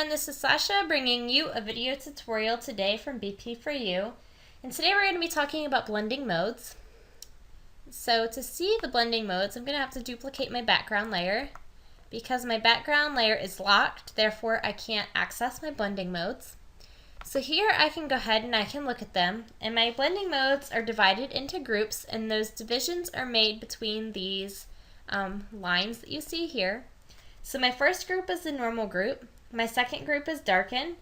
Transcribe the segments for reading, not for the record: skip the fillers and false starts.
everyone, this is Sasha bringing you a video tutorial today from BP4U. And today we're going to be talking about blending modes. So to see the blending modes, I'm going to have to duplicate my background layer. Because my background layer is locked, therefore I can't access my blending modes. So here I can go ahead and I can look at them, and my blending modes are divided into groups, and those divisions are made between these lines that you see here. So my first group is the normal group, my second group is darken,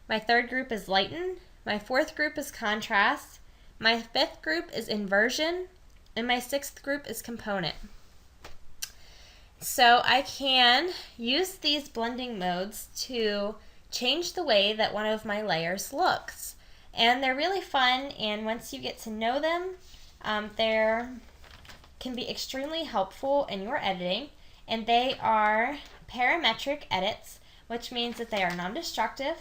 my third group is lighten, my fourth group is contrast, my fifth group is inversion, and my sixth group is component. So I can use these blending modes to change the way that one of my layers looks. And they're really fun, and once you get to know them, they can be extremely helpful in your editing. And they are parametric edits, which means that they are non-destructive.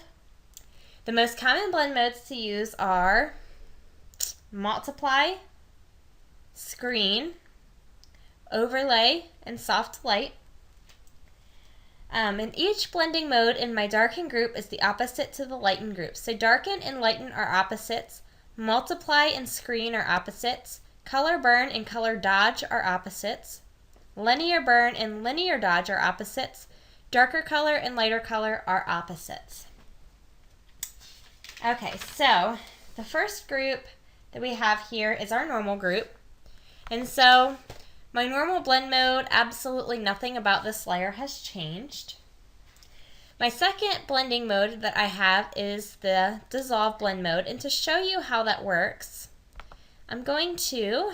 The most common blend modes to use are multiply, screen, overlay, and soft light. And each blending mode in my darken group is the opposite to the lighten group. So darken and lighten are opposites. Multiply and screen are opposites. Color burn and color dodge are opposites. Linear burn and linear dodge are opposites. Darker color and lighter color are opposites. Okay, so the first group that we have here is our normal group. And so my normal blend mode, absolutely nothing about this layer has changed. My second blending mode that I have is the dissolve blend mode. And to show you how that works, I'm going to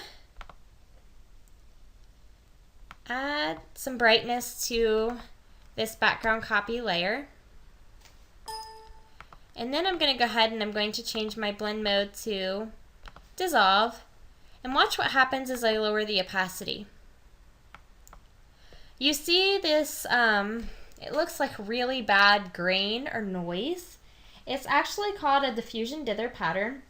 add some brightness to this background copy layer. And then I'm going to go ahead and I'm going to change my blend mode to dissolve. And watch what happens as I lower the opacity. You see this, it looks like really bad grain or noise. It's actually called a diffusion dither pattern.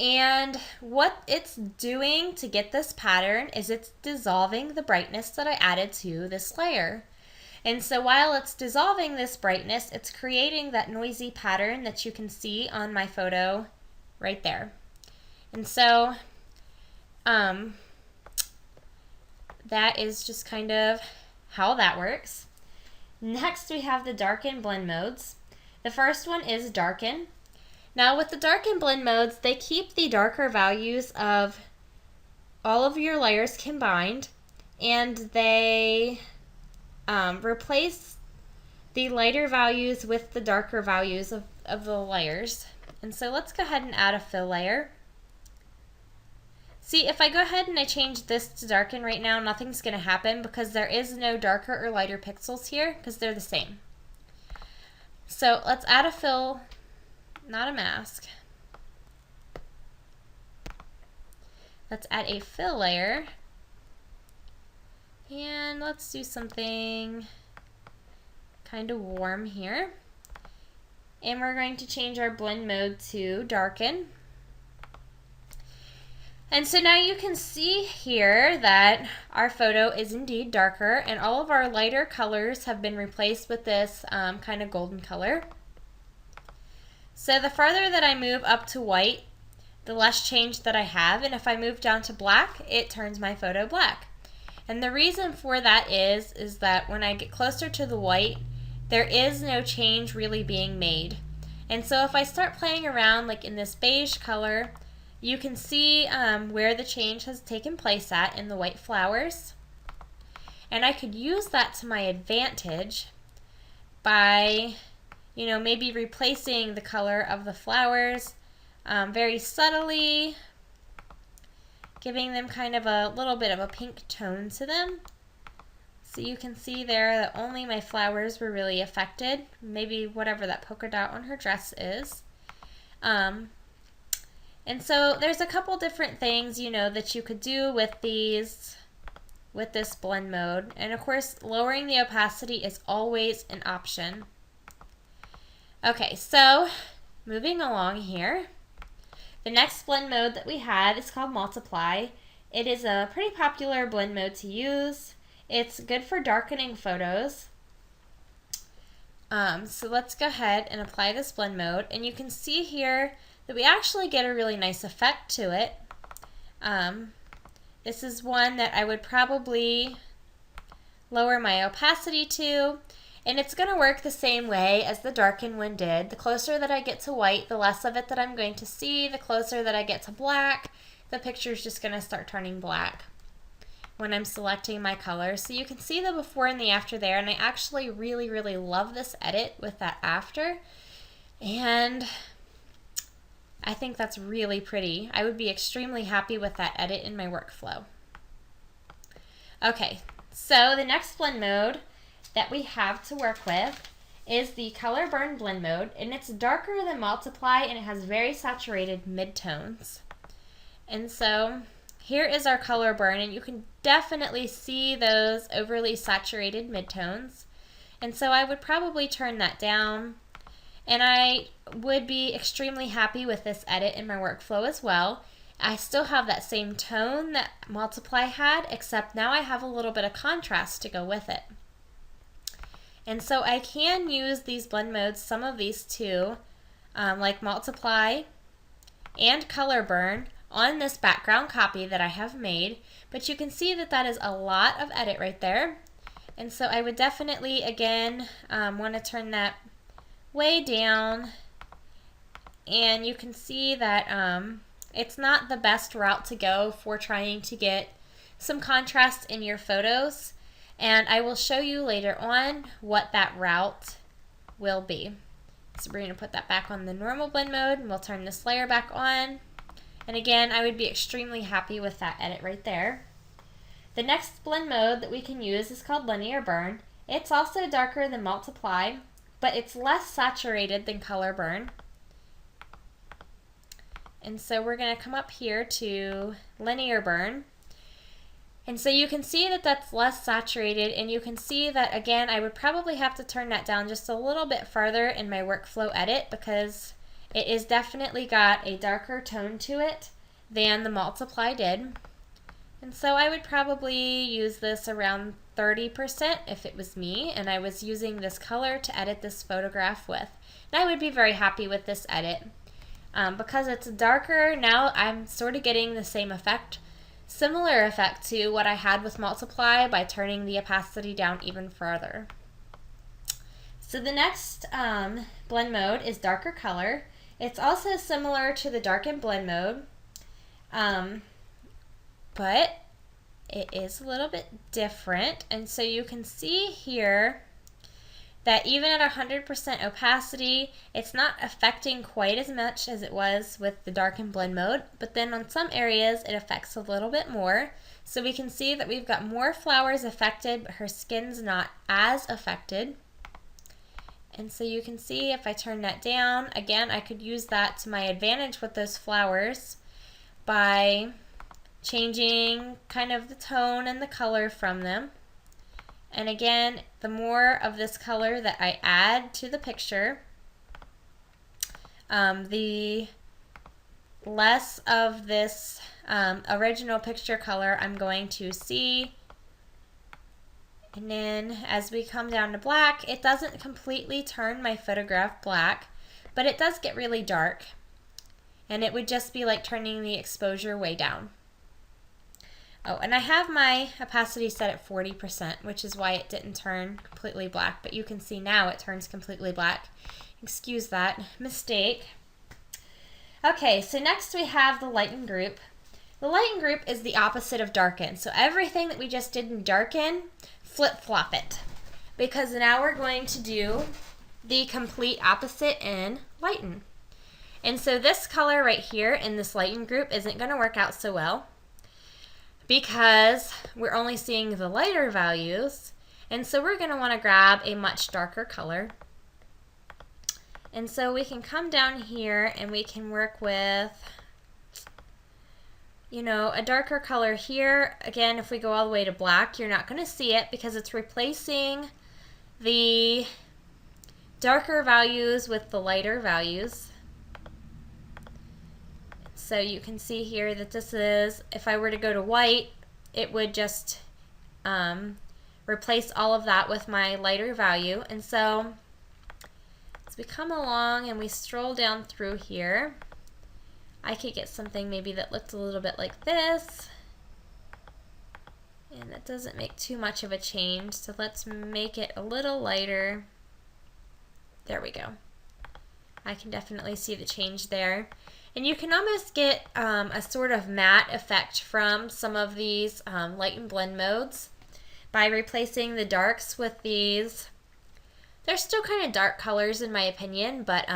And what it's doing to get this pattern is it's dissolving the brightness that I added to this layer. And so while it's dissolving this brightness, it's creating that noisy pattern that you can see on my photo right there. And so that is just kind of how that works. Next we have the darken blend modes. The first one is darken. Now with the darken blend modes, they keep the darker values of all of your layers combined, and they replace the lighter values with the darker values of the layers. And so let's go ahead and add a fill layer. See, if I go ahead and I change this to darken right now, nothing's going to happen because there is no darker or lighter pixels here because they're the same. So let's add a fill, not a mask. Let's add a fill layer. And let's do something kind of warm here. And we're going to change our blend mode to darken. And so now you can see here that our photo is indeed darker, and all of our lighter colors have been replaced with this kind of golden color. So the farther that I move up to white, the less change that I have, and if I move down to black, it turns my photo black. And the reason for that is that when I get closer to the white, there is no change really being made. And so if I start playing around like in this beige color, you can see where the change has taken place at in the white flowers. And I could use that to my advantage by, maybe replacing the color of the flowers very subtly, giving them kind of a little bit of a pink tone to them. So you can see there that only my flowers were really affected, maybe whatever that polka dot on her dress is. And so there's a couple different things, that you could do with this blend mode. And of course, lowering the opacity is always an option. Okay, so moving along here. The next blend mode that we have is called multiply. It is a pretty popular blend mode to use. It's good for darkening photos. So let's go ahead and apply this blend mode, and you can see here that we actually get a really nice effect to it. This is one that I would probably lower my opacity to, and it's going to work the same way as the Darkened one did. The closer that I get to white, the less of it that I'm going to see. The closer that I get to black, the picture's just going to start turning black when I'm selecting my colors. So you can see the before and the after there, and I actually really, really love this edit with that after, and I think that's really pretty. I would be extremely happy with that edit in my workflow. Okay, so the next blend mode that we have to work with is the Color Burn blend mode, and it's darker than Multiply, and it has very saturated midtones. And so here is our Color Burn, and you can definitely see those overly saturated midtones. And so I would probably turn that down, and I would be extremely happy with this edit in my workflow as well. I still have that same tone that Multiply had, except now I have a little bit of contrast to go with it. And so I can use these blend modes, some of these too, like Multiply and Color Burn, on this background copy that I have made, but you can see that that is a lot of edit right there. And so I would definitely, again, want to turn that way down, and you can see that it's not the best route to go for trying to get some contrast in your photos, and I will show you later on what that route will be. So we're going to put that back on the normal blend mode, and we'll turn this layer back on, and again, I would be extremely happy with that edit right there. The next blend mode that we can use is called Linear Burn. It's also darker than Multiply, but it's less saturated than Color Burn. And so we're going to come up here to Linear Burn. And so you can see that that's less saturated, and you can see that, again, I would probably have to turn that down just a little bit farther in my workflow edit, because it is definitely got a darker tone to it than the Multiply did. And so I would probably use this around 30% if it was me and I was using this color to edit this photograph with. And I would be very happy with this edit. Because it's darker, now I'm sort of getting the same effect, similar effect to what I had with Multiply by turning the opacity down even further. So the next blend mode is Darker Color. It's also similar to the Darkened blend mode, but it is a little bit different. And so you can see here that even at 100% opacity, it's not affecting quite as much as it was with the Darkened blend mode, but then on some areas it affects a little bit more. So we can see that we've got more flowers affected, but her skin's not as affected. And so you can see if I turn that down, again, I could use that to my advantage with those flowers by changing kind of the tone and the color from them. And again, the more of this color that I add to the picture, the less of this original picture color I'm going to see. And then as we come down to black, it doesn't completely turn my photograph black, but it does get really dark. And it would just be like turning the exposure way down. Oh, and I have my opacity set at 40%, which is why it didn't turn completely black, but you can see now it turns completely black. Excuse that mistake. Okay, so next we have the Lighten group. The Lighten group is the opposite of Darken. So everything that we just did in Darken, flip-flop it, because now we're going to do the complete opposite in Lighten. And so this color right here in this Lighten group isn't going to work out so well, because we're only seeing the lighter values, and so we're going to want to grab a much darker color. And so we can come down here and we can work with, you know, a darker color here. Again, if we go all the way to black, you're not going to see it because it's replacing the darker values with the lighter values. So you can see here that this is, if I were to go to white, it would just replace all of that with my lighter value. And so As we come along and we stroll down through here, I could get something maybe that looked a little bit like this. And that doesn't make too much of a change, so let's make it a little lighter. There we go. I can definitely see the change there. And you can almost get a sort of matte effect from some of these light and blend modes by replacing the darks with these. They're still kind of dark colors in my opinion, but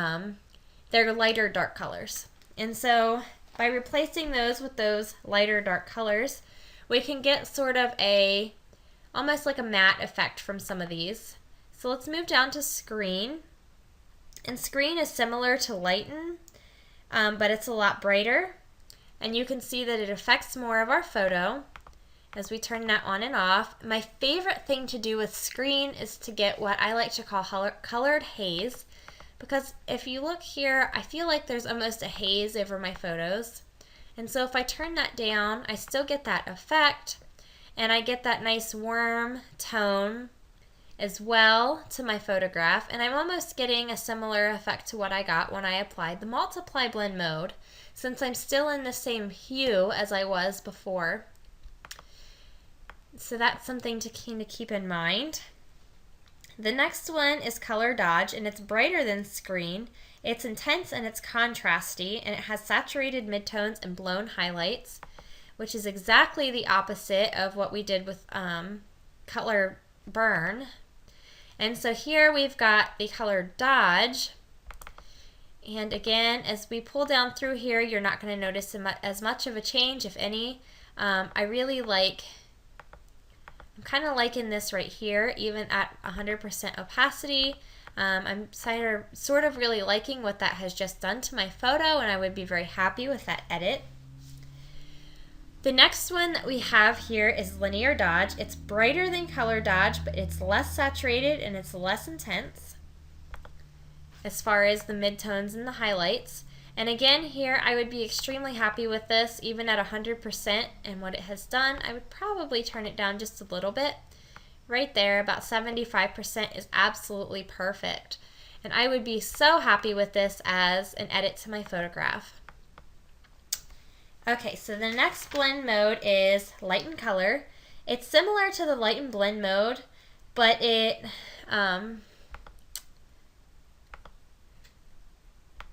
they're lighter dark colors. And so by replacing those with those lighter dark colors, we can get sort of almost like a matte effect from some of these. So let's move down to screen. And screen is similar to lighten, but it's a lot brighter. And you can see that it affects more of our photo as we turn that on and off. My favorite thing to do with screen is to get what I like to call colored haze, because if you look here, I feel like there's almost a haze over my photos. And so if I turn that down, I still get that effect, and I get that nice warm tone as well to my photograph, and I'm almost getting a similar effect to what I got when I applied the multiply blend mode, since I'm still in the same hue as I was before. So that's something to kind of keep in mind. The next one is color dodge, and it's brighter than screen. It's intense and it's contrasty, and it has saturated midtones and blown highlights, which is exactly the opposite of what we did with color burn. And so here we've got the color dodge, and again, as we pull down through here, you're not going to notice as much of a change, if any. I'm kind of liking this right here, even at 100% opacity. I'm sort of really liking what that has just done to my photo, and I would be very happy with that edit. The next one that we have here is linear dodge. It's brighter than color dodge, but it's less saturated and it's less intense as far as the midtones and the highlights. And again, here I would be extremely happy with this, even at 100%, and what it has done. I would probably turn it down just a little bit. Right there, about 75% is absolutely perfect. And I would be so happy with this as an edit to my photograph. Okay, so the next blend mode is light and color. It's similar to the light and blend mode, but it,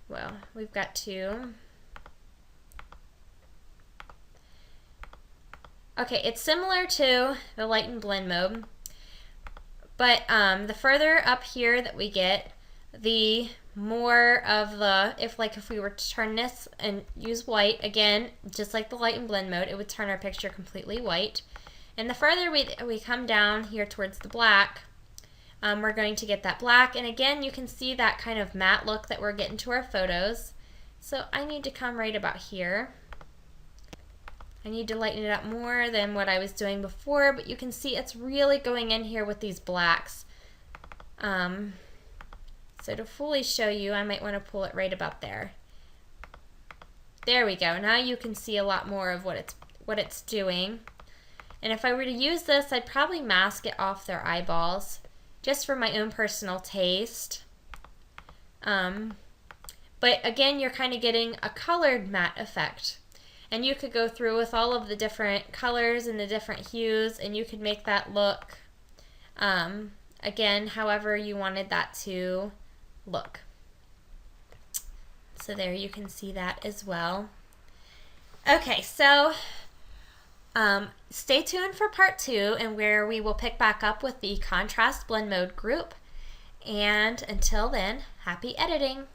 well, we've got two. Okay, it's similar to the light and blend mode, but the further up here that we get, the more of the, if we were to turn this and use white, again, just like the light and blend mode, it would turn our picture completely white. And the further we come down here towards the black, we're going to get that black. And again, you can see that kind of matte look that we're getting to our photos. So I need to come right about here. I need to lighten it up more than what I was doing before, but you can see it's really going in here with these blacks. So to fully show you, I might want to pull it right about there. There we go. Now you can see a lot more of what it's doing. And if I were to use this, I'd probably mask it off their eyeballs, just for my own personal taste. But again, you're kind of getting a colored matte effect. And you could go through with all of the different colors and the different hues, and you could make that look, again, however you wanted that to look. So there you can see that as well. Okay, so stay tuned for part 2, and where we will pick back up with the contrast blend mode group. And until then, happy editing!